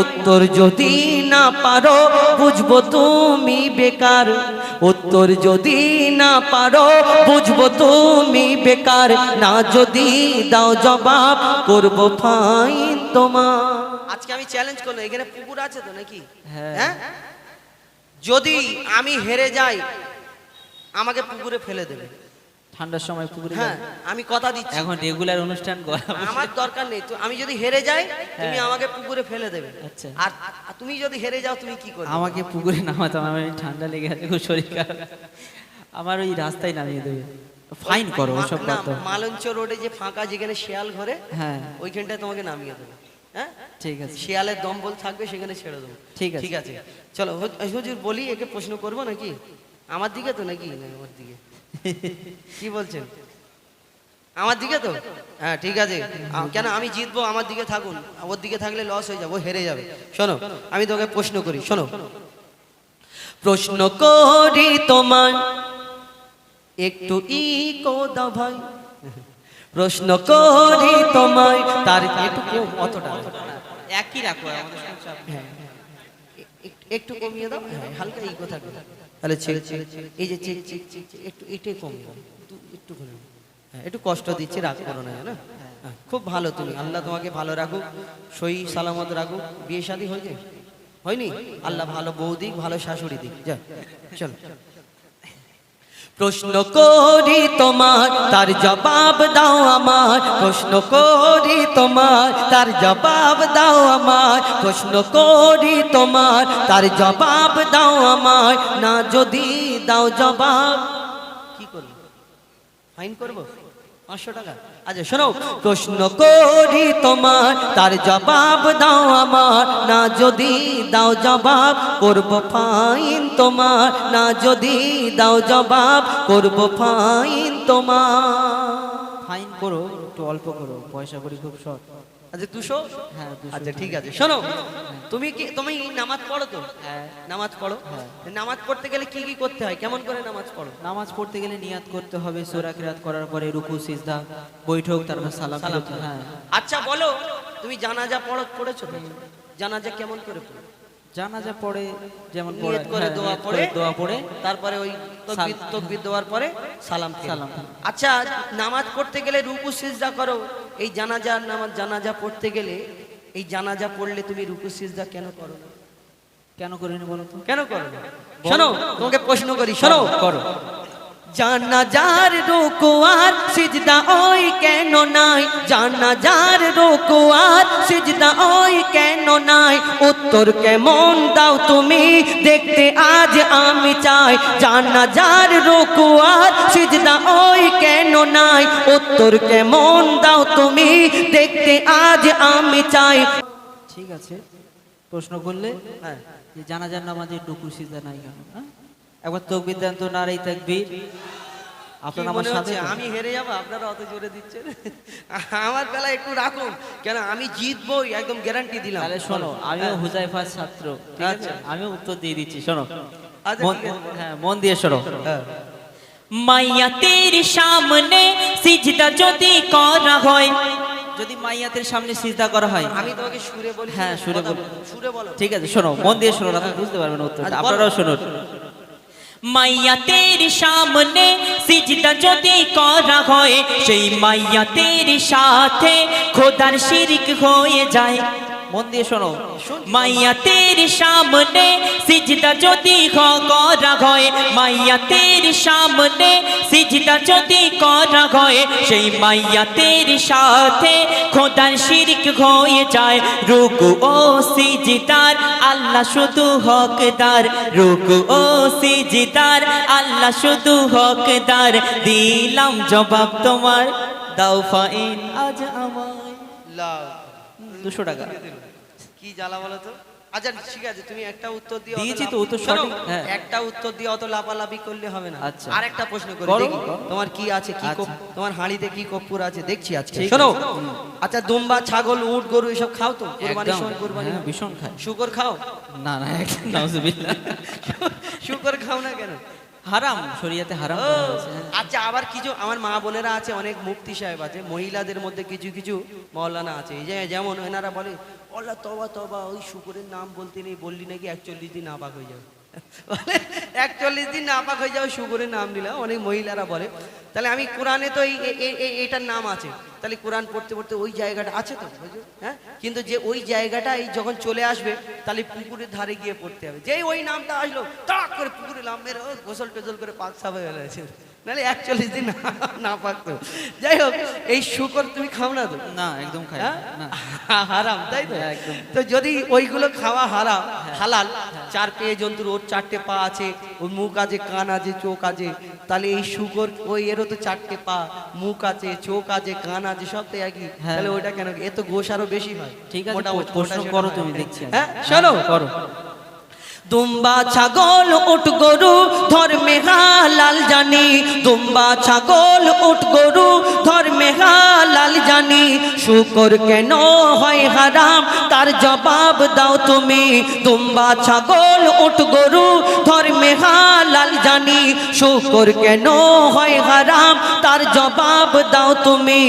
উত্তর যদি না পারো বুঝবো তুমি বেকার, উত্তর যদি না পারো বুঝবো তুমি বেকার, না যদি দাও জবাব করব ফাইন তোমার। আজকে আমি চ্যালেঞ্জ করলাম, এখানে পুকুর আছে তো নাকি? হ্যাঁ, যদি আমি হেরে যাই আমাকে পুকুরে ফেলে দেবে ঠান্ডার সময় পুকুরে। হ্যাঁ আমি কথা দিচ্ছি, এখন রেগুলার অনুষ্ঠান করা আমার দরকার নেই তো, আমি যদি হেরে যাই তুমি আমাকে পুকুরে ফেলে দেবে। আচ্ছা, আর তুমি যদি হেরে যাও তুমি কি করবে? আমাকে পুকুরে নামাতাম, আমার ঠান্ডা লেগে আছে, খুব শরীর খারাপ, আমার ওই রাস্তায় নামিয়ে দেবে, ফাইন করো ওসব না, কথা। মালঞ্চ রোডে যে ফাঁকা যেখানে শিয়াল ঘরে, হ্যাঁ ওইখানটায় তোমাকে নামিয়ে দেবো। হ্যাঁ ঠিক আছে, শিয়ালের দম্বল থাকবে সেখানে ছেড়ে দেবো। ঠিক আছে, ঠিক আছে চলো হুজুর বলি, একে প্রশ্ন করবো নাকি? আমার দিকে তো নাকি? আমার দিকে কি বলছেন? আমার দিকে তো? হ্যাঁ ঠিক আছে, কেন আমি জিতবো, আমার দিকে থাকুন, ওর দিকে থাকলে লস হয়ে যাবে, ও হেরে যাবে। শোনো আমি তোকে প্রশ্ন করি, শোনো প্রশ্ন করি তোমার, একটু ইকো দাও ভাই, প্রশ্ন করি তোমায়, তার একটু অতটা একই রাখো আমাদের সব। হ্যাঁ একটু কমিয়ে দাও, হালকা ইকো থাকবে, তাহলে এই যে একটু এটাই কমিয়ে দাও, একটু করে, হ্যাঁ একটু কষ্ট দিচ্ছে, রাগ করো না, না খুব ভালো তুমি, আল্লাহ তোমাকে ভালো রাখুক, সই সালামত রাখুক। বিয়ে শাদী হয়েছে? হয়নি? আল্লাহ ভালো বউ দিক, ভালো শাশুড়ি দিক। যা চলো প্রশ্ন করি তোমার, তার জবাব দাও আমার, প্রশ্ন করি তোমার, তার জবাব দাও আমার, প্রশ্ন করি তোমার, তার জবাব দাও আমার, না যদি দাও জবাব কি করব? ফাইন করব 500 টাকা। আচ্ছা শোনো, প্রশ্ন করি তোমার, তার জবাব দাও আমার, না যদি দাও জবাব করব ফাইন তোমার, না যদি দাও জবাব করব ফাইন তোমার। ফাইন করো, একটু অল্প করো, পয়সা করি খুব শর্ট। আচ্ছা 200? হ্যাঁ 200। আচ্ছা ঠিক আছে শোনো, তুমি নামাজ পড়ো তো? হ্যাঁ নামাজ পড়ো। নামাজ পড়তে গেলে কি কি করতে হয়, কেমন করে নামাজ পড়ো? নামাজ পড়তে গেলে নিয়াত করতে হবে, সূরা কিরাত করার পরে রুকু সিজদা বৈঠক, তারপর সালাম। হ্যাঁ আচ্ছা বলো, তুমি জানাজা পড়েছো তো? জানাজা কেমন করে পড়ো? জানাজা পড়ে যেমন নিয়ত করে দোয়া পড়ে তারপরে ওই তাকবীর দেওয়ার পরে সালাম। আচ্ছা নামাজ পড়তে গেলে রুকু সিজদা করো, এই জানাজার নামাজ, জানাজা পড়তে গেলে এই জানাজা পড়লে তুমি রুকু সিজদা কেন করো না? কেন করি না বলো তো? কেন করো না? শোনো তোমাকে প্রশ্ন করি, শোনো করো। জানাজার রুকু আর সিজদা ওই কেন নাই, জানাজার রুকু আর সিজদা ওই কেন নাই, উত্তর কেমন দাও তুমি দেখতে আজ আমি চাই, জানাজার রুকু আর সিজদা ওই কেন নাই, উত্তর কেমন দাও তুমি দেখতে আজ আমি চাই। ঠিক আছে, প্রশ্ন করলে হ্যাঁ যে জানাজার নামাজে রুকু সিজদা নাই কেন? একবার তাকবীর দেন তো, নারে তাকবীর। আপনারা আমার সাথে, আমি হেরে যাবো, আপনারা অত জোরে দিচ্ছেন, আমার বেলা একটু রাখুন, কেন আমি জিতবো একদম গ্যারান্টি দিলাম। তাহলে শোনো, আমিও হুজাইফার ছাত্র, ঠিক আছে, আমিও উত্তর দিয়ে দিচ্ছি, শোনো হ্যাঁ মন দিয়ে শোনো। মাইয়াতের সামনে সিজদা যদি করা হয়, যদি মাইয়াতের সামনে সিজদা করা হয়, আমি তোমাকে সুরে বলি, হ্যাঁ সুরে বলো, সুরে বলো, ঠিক আছে শোনো, মন দিয়ে শোনো, আপনি বুঝতে পারবেন উত্তরটা, আপনারাও শুনুন। মাইয়াতের সামনে সিজদা যদি করা হয়, সেই মাইয়াতের সাথে খোদার শিরক হয়ে যায়। মন দিয়ে শোনো, মাইয়াতের সামনে সিজদা যদি করা হয়, মাইয়াতের সামনে সিজদা যদি করা হয়, সেই মাইয়াতের সাথে খোদার শিরক হয়ে যায়। রুকু ও সিজদার আল্লাহ শুধু হকদার, রুকু ও সিজদার আল্লাহ শুধু হকদার, দিলাম জবাব তোমার, দাও ফাইন আজ আমায়। 200 টাকা। কি জ্বালা বলো তো? আচ্ছা ঠিক আছে, তুমি একটা উত্তর দিও, দিয়েছি তো উত্তর সঠিক, হ্যাঁ একটা উত্তর দিয়ে অত লাফালাফি করলে হবে না। আচ্ছা আরেকটা প্রশ্ন করি, দেখি তোমার কি আছে, কি তোমার হাঁড়িতে কি কর্পূর আছে দেখছি আজকে। শোনো, আচ্ছা দুম্বা, ছাগল, উট, গরু এসব খাও তো? কুরবানির সময় কুরবানি ভীষণ খায়। শুকর খাও? না না একদম নাউজুবিল্লাহ। শুকর খাও না কেন? হারাম, শরীয়তে হারাম। আচ্ছা আবার কিছু আমার মা বোনেরা আছে, অনেক মুফতি সাহেব আছে, মহিলাদের মধ্যে কিছু কিছু মাওলানা আছে, এই যে যেমন এনারা বলে আল্লাহ তবা তবা, ওই শুকরের নাম বলতে নেই, বললি নাকি 41 দিন নাপাক হয়ে যাবে। 41 দিন নাপাক হয়ে যাবে শুকরের নাম নিলাম, অনেক মহিলারা বলে। তাহলে আমি কোরআনে তো এইটার নাম আছে, তাহলে কোরআন পড়তে পড়তে ওই জায়গাটা আছে তো, হ্যাঁ, কিন্তু যে ওই জায়গাটা এই যখন চলে আসবে তাহলে পুকুরের ধারে গিয়ে পড়তে হবে। যেই ওই নামটা আসলো টাক করে পুকুরে নাম মেরে গোসল টোসল করে পাক সাফ হয়ে গেছে, নাহলে 41 দিন না পাকতো। যাই হোক, এই শুকর তুমি খাও না তো? না, একদম খাই হ্যাঁ? না। হারাম, তাই তো? একদম। তো যদি ওইগুলো খাওয়া হারাম, হালাল, 4 পেয়ে জন্তুর, ওর 4টে পা আছে, ওর মুখ আছে, কান আছে, চোখ আছে, তাহলে এই শুকর ওই এরও তো 4টে পা, মুখ আছে, চোখ আছে, কান আছে, সব তো একই, হ্যাঁ। তাহলে ওইটা কেন? এ তো গোশ আরো বেশি হয়। ঠিক আছে, মোটামুটি প্রশ্ন মোটা করো সেটা তুমি, হয়। দেখছি আমি। হ্যাঁ, শোনো, করো। দুম্বা ছাগল উট গরু ধর্মে হালাল জানি, দুম্বা ছাগল উট গরু ধর্মে হালাল জানি, শুকর কেন হয় হারাম তার জবাব দাও তুমি। দুম্বা ছাগল উট গরু ধর্মে হালাল জানি, শুকর কেন হয় হারাম তার জবাব দাও তুমি।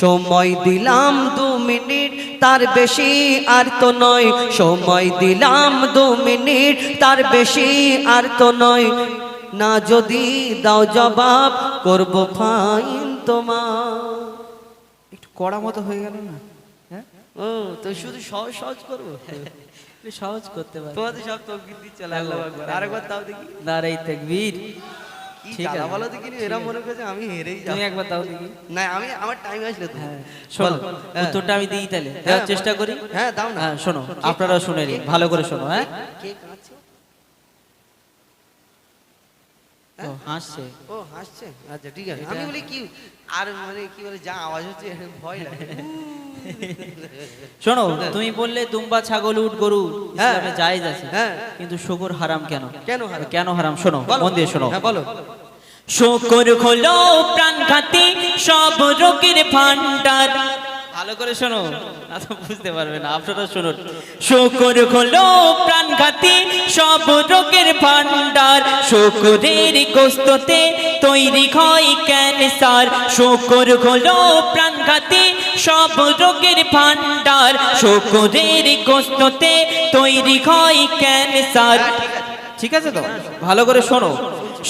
সময় দিলাম 2 মিনিট, তার বেশি আর তো নয়, সময় দিলাম 2 মিনিট, তার বেশি আর তো নয়, না যদি দাও জবাব করব ফাইন তোমার। একটু কড়া মতো হয়ে গেল না? হ্যাঁ, ও তো শুধু সহজ সহজ করবো, একটু সহজ করতে পারো। তোমাদের সব তকবীর দিচ্ছে, আল্লাহু আকবার। আরেকবার দাও দেখি, নারাই তাকবীর। কি ঠিক জ্বালা আছে। বলো দেখি, এরা মনে করছে আমি হেরেই যাব। তুমি একবার দাও দেখি। না, আমি আমার টাইম আসলে তো। হ্যাঁ, শোনো, হ্যাঁ। উত্তরটা আমি দিই তাহলে, দেওয়ার চেষ্টা করি। হ্যাঁ, দাও না। হ্যাঁ, শোনো, আপনারাও শুনে নিন, ভালো করে শোনো। হ্যাঁ, কে কাঁদছে? ও হাসছে। ও হাসছে, আচ্ছা ঠিক আছে। এটা- আমি বলি কি, আর মানে কি বলে, যা আওয়াজ হচ্ছে ভয় লাগে। শোনো, তুমি বললে দুম্বা ছাগল উট গরু হ্যাঁ। ইসলামে জায়েজ আছে, হ্যাঁ। কিন্তু শুকর হারাম কেন? কেন হারাম? কেন হারাম শোনো, বলো। মন দিয়ে শোনো। হ্যাঁ, বলো। শুকর হলো প্রাণঘাতী সব রোগের ভান্ডার। ভালো করে শোনো, না তো বুঝতে পারবে না, আপনারা শুনুন। শুকর হলো প্রাণঘাতী সব রোগের ভান্ডার, শুকরের গোশতে তৈরি হয় ক্যান্সার। শুকর হলো প্রাণঘাতী সব রোগের ভান্ডার, শুকরের গোশতে তৈরি হয় ক্যান্সার। ঠিক আছে তো, ভালো করে শোনো।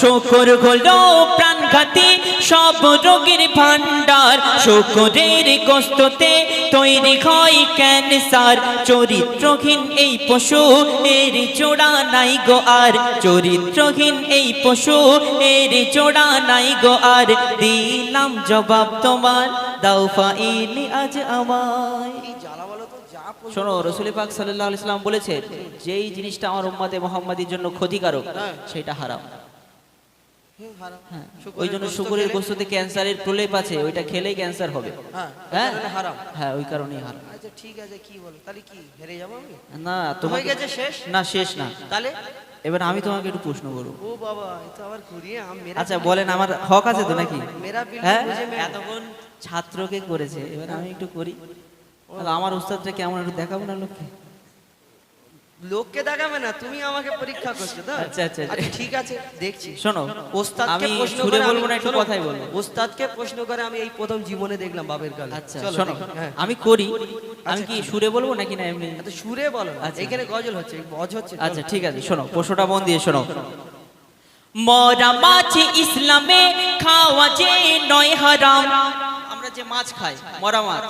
শুকর হলো প্রাণঘাতী সব রোগের ভান্ডার, শুকরের গোশতে তৈরি হয় ক্যান্সার। চরিত্রহীন এই পশু এর জোড়া নাই গো আর, চরিত্রহীন এই পশু এর জোড়া নাই গো আর, দিলাম জবাব তোমার, দাও ফাইল আজ আমায়। কি জ্বালা বলো তো, যা শোনো, রাসূল পাক সাল্লাল্লাহু আলাইহি সাল্লাম বলেছেন, যেই জিনিসটা আমার উম্মতে মুহাম্মাদির জন্য ক্ষতিকারক হ্যাঁ। সেটা হারাম। হারাম। হ্যাঁ, শুকরের ওই জন্য গোশত শুকরের খেলে- গোশতে ক্যান্সারের প্রলেপ আছে, ওইটা খেলেই ক্যান্সার হবে। হ্যাঁ, হ্যাঁ, ওই কারণে হারাম। হ্যাঁ, ওই কারণেই হারাম। আচ্ছা ঠিক আছে, কি বলো তাহলে, কি হেরে যাবো আমি? না, হয়ে তোমাকে গেছে, শেষ? না, শেষ না। তাহলে এবার আমি তোমাকে একটু প্রশ্ন করব। ও বাবা, এ তো আবার ঘুরিয়ে মেরা। আচ্ছা বলেন, আমার হক আছে তো নাকি? মেরা বিল হ্যাঁ, বুঝে মেরা। এতক্ষণ ছাত্রকে করেছে, এবার আমি একটু করি। আমার উস্তাদটা কেমন একটু দেখাবো না লোককে? লোককে দেখাবে না, তুমি আমাকে পরীক্ষা করছো তো। আচ্ছা, আচ্ছা। ঠিক আছে, দেখছি। শোনো, ওস্তাদকে আমি প্রশ্ন সুরে করে বলবো না, আমি- একটু শোনো, কথাই বলবো। ওস্তাদকে প্রশ্ন করে আমি এই প্রথম জীবনে দেখলাম বাবের কালে। আচ্ছা চলো, শোনো, দেখি। হ্যাঁ। আমি করি। আমি আচ্ছা, কি সুরে বলবো নাকি না এমনি? এত সুরে বলো না। আচ্ছা। এখানে গজল হচ্ছে, বজ হচ্ছে। চলো। আচ্ছা ঠিক আছে, শোনো, প্রশ্নটা মন দিয়ে শোনো। মরা মাছ ইসলামে খাওয়া যে নয় হারাম। আমরা যে মাছ খাই, মরা মাছ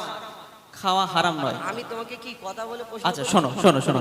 খাওয়া হারাম নয়। আমি তোমাকে কি কথা বলে প্রশ্ন আচ্ছা করবো? শোনো শোনো শোনো,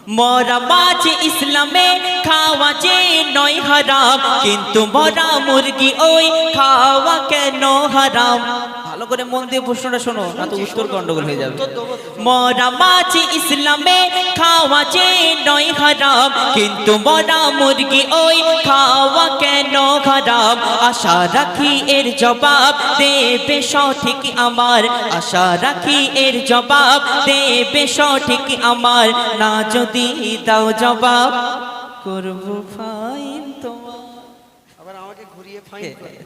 মরা মাছ ইসলামে খাওয়া যে নয় হারাম, কিন্তু মরা মুরগি ওই খাওয়া কেন হারাম? ভালো করে মন দিয়ে প্রশ্নটা শোনো, না তো উত্তর গন্ডগোল হয়ে যাবে। উত্তর দেবো তো। মরা মাছ ইসলামে খাওয়া যে নয় হারাম, কিন্তু মরা মুরগি ওই খাওয়া কেন হারাম? আশা রাখি এর জবাব দেবে সঠিক আমার, আশা রাখি এর জবাব দেবে সঠিক আমার, না যদি দাও জবাব করব ফাইন তোমার। আবার আমাকে ঘুরিয়ে ফাইন করে।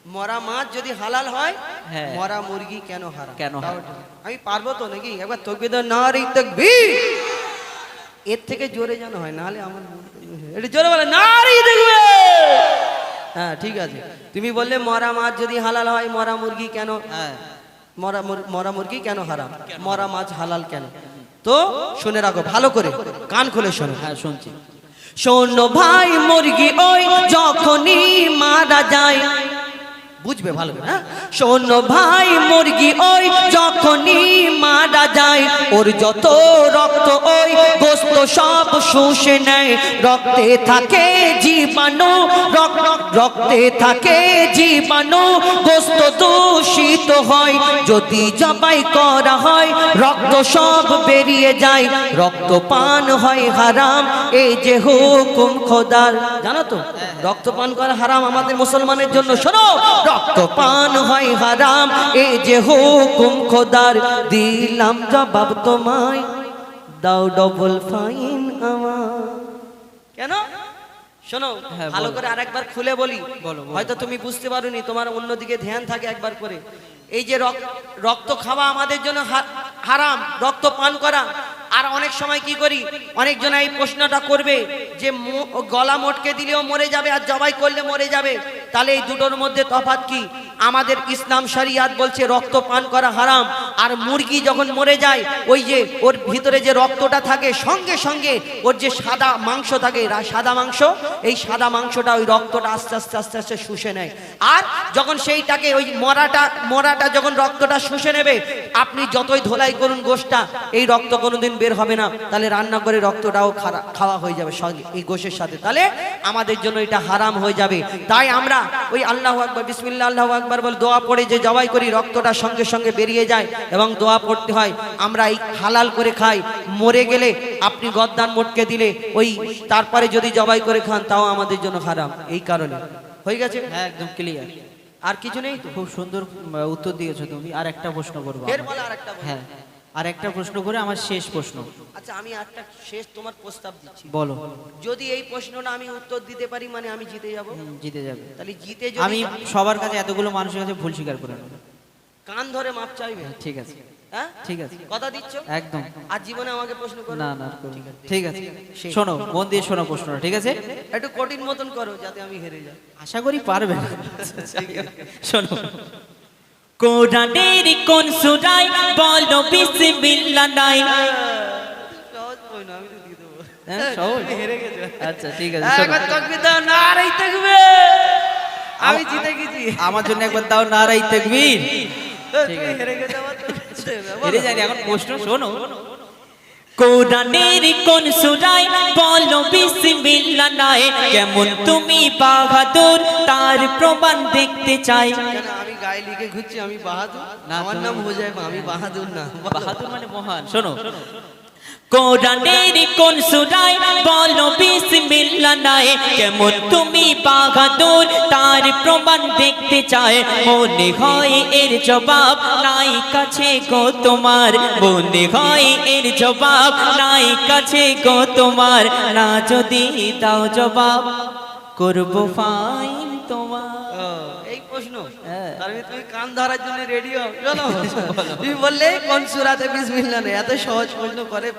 মরা মাছ যদি হালাল হয়, হ্যাঁ। মরা মুরগি কেন হারাম? কেন তাও হারাম? ঠিক। আমি পারবো তো নাকি? একবার তাকবীর দাও, নারী তাকবীর। এর থেকে জোরে যেন হয়, নাহলে আমার এটা জোরে বলে নারী তাকবীর। হ্যাঁ ঠিক আছে। তুমি বললে মরা মাছ যদি হালাল হয়, মরা মুরগি কেন, হ্যাঁ, মরা মুরগি কেন হারাম? মরা মাছ হালাল কেন? তো শুনে রাখো ভালো করে, কান খুলে শোনো। হ্যাঁ শুনছি। শোনো ভাই মুরগি ওই যখনই মারা যায়, বুঝবে ভালো করে, হ্যাঁ? শোনো ভাই মুরগি ওই যখনই মারা যায়, ওর যত রক্ত ওই গোস্ত সব শুষে নেয়। রক্তে থাকে জীবাণু, রক্তে থাকে জীবাণু, গোস্ত দূষিত হয়। যদি জবাই করা হয় রক্ত সব বেরিয়ে যায়। রক্ত পান হয় হারাম, এই যে হুকুম খোদার। জানো তো রক্ত পান করা হারাম আমাদের মুসলমানের জন্য। শোনো, রক্তপান হয় হারাম, এই যে হুকুম খোদার। দিলাম জবাব তোমায়, দাও ডবল ফাইন আমার। কেন? শোনো হ্যাঁ, ভালো বলো। করে আরেকবার খুলে বলি, বলো। হয়তো তুমি বুঝতে পারোনি, তোমার অন্যদিকে ধ্যান থাকে একবার করে। এই যে রক্ত খাওয়া আমাদের জন্য হারাম, রক্ত পান করা। আর অনেক সময় কি করি, অনেকজন এই প্রশ্নটা করবে যে গলা মটকে দিলেও মরে যাবে আর জবাই করলে মরে যাবে, তাহলে এই দুটোর মধ্যে তফাৎ কি? আমাদের ইসলাম শরিয়াত বলছে রক্ত পান করা হারাম। আর মুরগি যখন মরে যায়, ওই যে ওর ভিতরে যে রক্তটা থাকে, সঙ্গে সঙ্গে ওর যে সাদা মাংস থাকে, সাদা মাংস, এই সাদা মাংসটা ওই রক্তটা আস্তে আস্তে আস্তে আস্তে শুষে নেয়। আর যখন সেইটাকে ওই মরাটা যখন রক্তটা শুষে নেবে, আপনি যতই ধোলাই করুন গোশটা, এই রক্ত কোনোদিন বের হবে না। তাহলে রান্না করে রক্তটাও খাওয়া হয়ে যাবে সঙ্গে এই গোশের সাথে, তাহলে আমাদের জন্য এটা হারাম হয়ে যাবে। তাই আমরা ওই আল্লাহু আকবার, বিসমিল্লাহ আল্লাহু আকবার বলে দোয়া পড়ে যে জবাই করি, রক্তটা সঙ্গে সঙ্গে বেরিয়ে যায় এবং দোয়া পড়তে হয়। আমরা এই হালাল করে খাই। মরে গেলে আপনি গদ্দান মটকে দিলে ওই তারপরে যদি জবাই করে খান, তাও আমাদের জন্য হারাম। এই কারণে হয়ে গেছে। হ্যাঁ একদম ক্লিয়ার। আর কিছু নেই তো? খুব সুন্দর উত্তর দিয়েছো তুমি। আর একটা প্রশ্ন করবো এর আমি। বলে আরেকটা বলো। হ্যাঁ আর একটা প্রশ্ন করে আমার শেষ প্রশ্ন। আচ্ছা, আমি একটা শেষ তোমার প্রস্তাব দিচ্ছি। বলো। যদি এই প্রশ্নটা আমি উত্তর দিতে পারি, মানে আমি জিতে যাব। জিতে যাবে। তাহলে জিতে আমি যদি সবার কাছে, এতগুলো মানুষের কাছে ভুল স্বীকার করে নেবো। কান ধরে মাপ চাইবে, ঠিক আছে। হ্যাঁ ঠিক আছে। কথা দিচ্ছ? একদম। আর জীবনে আমাকে প্রশ্ন করো না না করবো না। ঠিক আছে সেই। শোনো, মন দিয়ে শোনো প্রশ্নটা, ঠিক আছে? একটু কঠিন মতন করো যাতে আমি হেরে যাই। আশা করি পারবে না। শোনো, কোরআনের কোন সূরায় বলো বিসমিল্লাহ নাই? সহজ কই না, আমি তো দিয়ে দেবো। হ্যাঁ, সহজ। তুমি হেরে গেছো। আচ্ছা ঠিক আছে শোনো। একবার তাকবীর দাও, নারায়ে তাকবীর। আমি জিতে গেছি। আমার জন্য একবার দাও নারায়ে তাকবীর। তুমি হেরে গেছো আমার তো। হেরে যায়নি, এখন প্রশ্ন শোনো। কোরআনের কোন সূরায় বলো বিসমিল্লাহ নাই? কেমন তুমি বাহাদুর, তার প্রমাণ দেখতে চাই। কেন আমি গায়ে লিখে ঘুরছি আমি বাহাদুর? না, আমার নাম হুজাইফা, আমি বাহাদুর না। বাহাদুর মানে মহান। শোনো, কোরআনের কোন সূরায় বলো বিসমিল্লাহ নাই? কেমন তুমি বাহাদুর, তার প্রমাণ দেখতে চায়। মনে হয় এর জবাব নাই কাছে গো তোমার, মনে হয় এর জবাব নাই কাছে গো তোমার। না যদি দাও জবাব, করবো ফাইন তোমার। ও, এই প্রশ্ন। হ্যাঁ। তার মানে তুমি কান ধরার জন্য রেডি হও। শোনো, তুমি বললে কোন সূরাতে বিসমিল্লাহ নেই, এত সহজ প্রশ্ন করে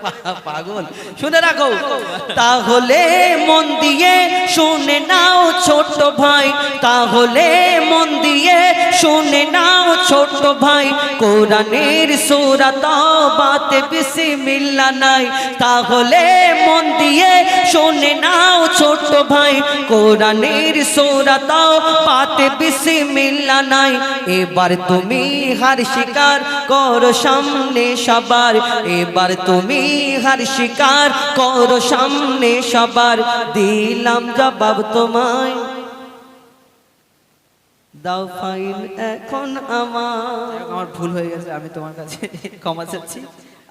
পাগল। শুনে রাখো, তাহলে মন দিয়ে শুনে নাও ছোট ভাই, তাহলে মন দিয়ে শুনে নাও ছোট ভাই। কোরআনের সূরা তাওবাতে বিসমিল্লাহ নাই, তাহলে মন দিয়ে শুনে নাও ছোট ভাই। কোরআনের সূরা তাওবাতে বিসমিল্লাহ নাই। এবার তুমি হার স্বীকার করো সামনে সবার, এবার তুমি হার স্বীকার করো সামনে সবার। দিলাম জবাব তোমায়, দাও ফাইন এখন আমার। আমার ভুল হয়ে গেছে, আমি তোমার কাছে ক্ষমা চাচ্ছি।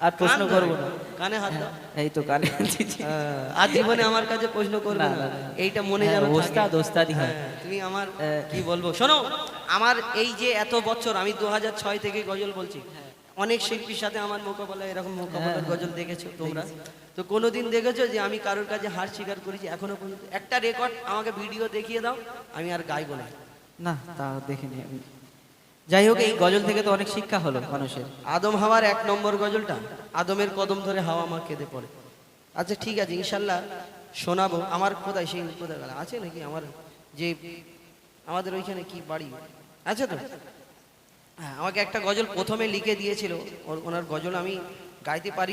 আর প্রশ্ন করবো না। কানে হাত দাও। এই তো কানে দিচ্ছি। আর জীবনে আমার কাছে প্রশ্ন করবে না, না, না, না। এইটা মনে হ্যাঁ, যেন থাকে। ওস্তাদ, ওস্তাদি হয়। হ্যাঁ, তুমি আমার কি বলবো, শোনো, আমার এই যে এত বছর, আমি 2006 থেকে গজল বলছি। অনেক শিল্পীর সাথে আমার মোকাবেলা, এরকম মোকাবেলার গজল দেখেছো তোমরা তো? কোনোদিন দেখেছো যে আমি কারোর কাছে হার স্বীকার করেছি? এখনো পর্যন্ত একটা রেকর্ড আমাকে ভিডিও দেখিয়ে দাও, আমি আর গাইবো না। না তা দেখিনি আমি। যাই হোক, এই গজল থেকে তো অনেক শিক্ষা হলো মানুষের। আদম হাওয়ার 1 নম্বর গজলটা, আদমের কদম ধরে হাওয়া মা কেঁদে পড়ে। আচ্ছা ঠিক আছে, ইনশাল্লাহ শোনাবো। আমার কোথায় সেই কোথায় গেল আছে নাকি? আমার যে আমাদের ওইখানে কি বাড়ি আছে তো? হ্যাঁ, আমাকে একটা গজল প্রথমে লিখে দিয়েছিল, ওনার গজল আমি গাইতে পারি।